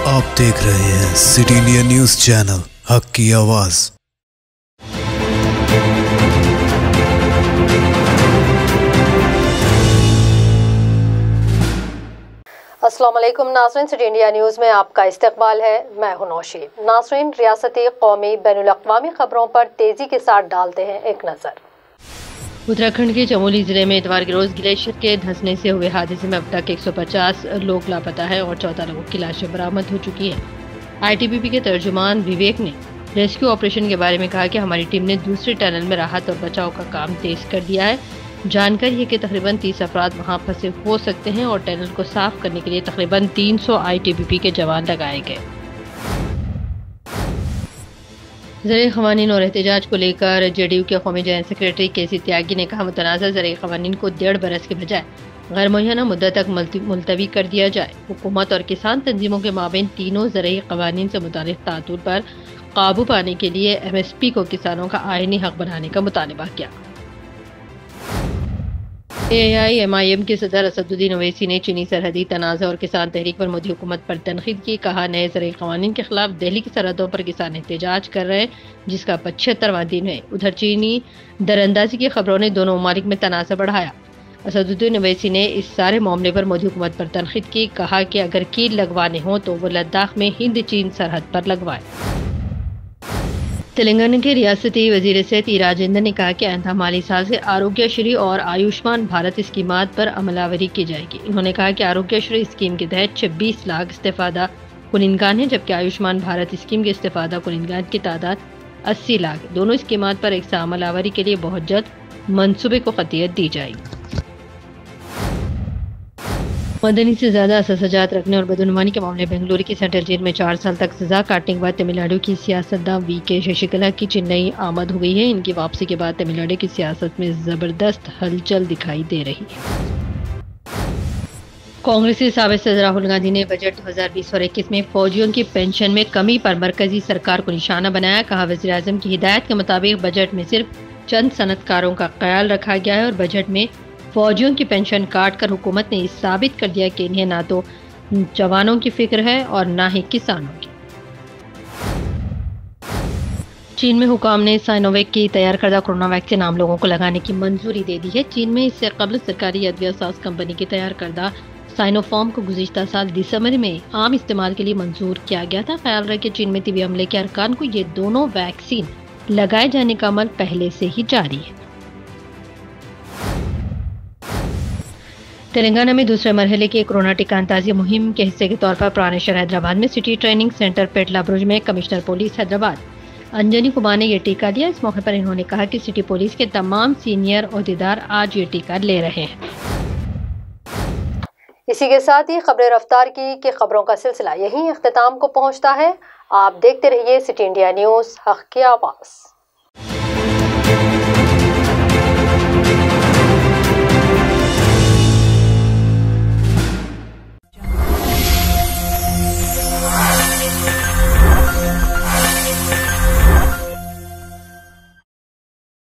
आप देख रहे हैं सिटी इंडिया न्यूज चैनल, हक की आवाज। अस्सलाम वालेकुम नाज़रीन, सिटी इंडिया न्यूज़ में आपका इस्तकबाल है। मैं हूं नौशी। नाज़रीन, रियासती, कौमी, बैनुल-अक़वामी खबरों पर तेज़ी के साथ डालते हैं एक नज़र। उत्तराखंड के चमोली जिले में इतवार के रोज ग्लेशियर के धंसने से हुए हादसे में अब तक 150 लोग लापता है और 14 लोगों की लाशें बरामद हो चुकी हैं। ITBP के तर्जुमान विवेक ने रेस्क्यू ऑपरेशन के बारे में कहा कि हमारी टीम ने दूसरे टनल में राहत और बचाव का काम तेज कर दिया है। जानकारी है कि तकरीबन 30 अफराद वहां फंसे हो सकते हैं और टनल को साफ करने के लिए तकरीबन 300 ITBP के जवान लगाए गए। ज़रिए क़वानीन और एहतजाज को लेकर JDU के कौमी जॉइंट सेक्रेटरी KC त्यागी ने कहा, मुतनाज़ा ज़रिए क़वानीन को 1.5 बरस के बजाय गैर मुअय्यना मुद्दत तक मुलतवी कर दिया जाए। हुकूमत और किसान तंजीमों के माबैन तीनों ज़रिए क़वानीन से मुताल्लिक़ तातुल पर काबू पाने के लिए MSP को किसानों का आईनी हक बनाने का मुतालबा किया। AIMIM के सदर असदुद्दीन ओवैसी ने चीनी सरहदी तनाज़ा और किसान तहरीक पर मोदी हुकूमत पर तनकीद की। कहा, नए ज़रिए क़वानीन के खिलाफ दिल्ली की सरहदों पर किसान एहतजाज कर रहे हैं, जिसका 75वां दिन है। उधर चीनी दरअंदाजी की खबरों ने दोनों ममालिक में तनाज़ा बढ़ाया। असदुद्दीन ओवैसी ने इस सारे मामले पर मोदी हुकूमत पर तनकीद की। कहा कि अगर कील लगवाने हों तो वो लद्दाख में हिंद चीन सरहद पर लगवाए। तेलंगाना के रियासती वजीर सेहत ई राजेंद्र ने कहा कि आइंदा माली साल से आरोग्यश्री और आयुष्मान भारत स्कीमात पर अमलावरी की जाएगी। उन्होंने कहा कि आरोग्यश्री स्कीम के तहत 26 लाख इस्तेफादा कुनिनगान है, जबकि आयुष्मान भारत स्कीम के इस्तेफादा कुनिनगान की तादाद 80 लाख। दोनों स्कीमात पर एक साथ अमलावरी के लिए बहुत जल्द मंसूबे को क़तियत दी जाएगी। मदनी से ज्यादा सजात रखने और बदनुमानी के मामले बेंगलुरु की सेंट्रल जेल में 4 साल तक सजा काटने के बाद तमिलनाडु की सियासतदान VK शशिकला की चेन्नई आमद हो गई है। इनकी वापसी के बाद तमिलनाडु की सियासत में जबरदस्त हलचल दिखाई दे रही है। कांग्रेसी साबिक़ सदर राहुल गांधी ने बजट 2020 और 21 में फौजियों की पेंशन में कमी पर मरकजी सरकार को निशाना बनाया। कहा, वज़ीर आज़म की हिदायत के मुताबिक बजट में सिर्फ चंद सनतकारों का ख्याल रखा गया है और बजट में फौजियों की पेंशन काट कर हुकूमत ने साबित कर दिया कि इन्हें ना तो जवानों की फिक्र है और ना ही किसानों की। चीन में हुकाम ने साइनोवैक की तैयार करदा कोरोना वैक्सीन आम लोगों को लगाने की मंजूरी दे दी है। चीन में इससे कबल सरकारी अदविया साज कंपनी की तैयार करदा साइनोफार्म को गुज़िश्ता साल दिसंबर में आम इस्तेमाल के लिए मंजूर किया गया था। ख्याल रहे कि चीन में तिब्बी अमले के अरकान को ये दोनों वैक्सीन लगाए जाने का अमल पहले से ही जारी है। तेलंगाना में दूसरे मरहले की कोरोना टीका अंदाजी मुहिम के हिस्से के तौर पर पुराने शहर हैदराबाद में सिटी ट्रेनिंग सेंटर पेटला बुर्ज में कमिश्नर पुलिस हैदराबाद अंजनी कुमार ने यह टीका लिया। इस मौके पर इन्होंने कहा कि सिटी पुलिस के तमाम सीनियर ओहदेदार आज ये टीका ले रहे हैं। इसी के साथ ही खबरें रफ्तार की खबरों का सिलसिला यहीं इख्तिताम को पहुंचता है। आप देखते रहिए सिटी इंडिया न्यूज़, हक की आवाज़।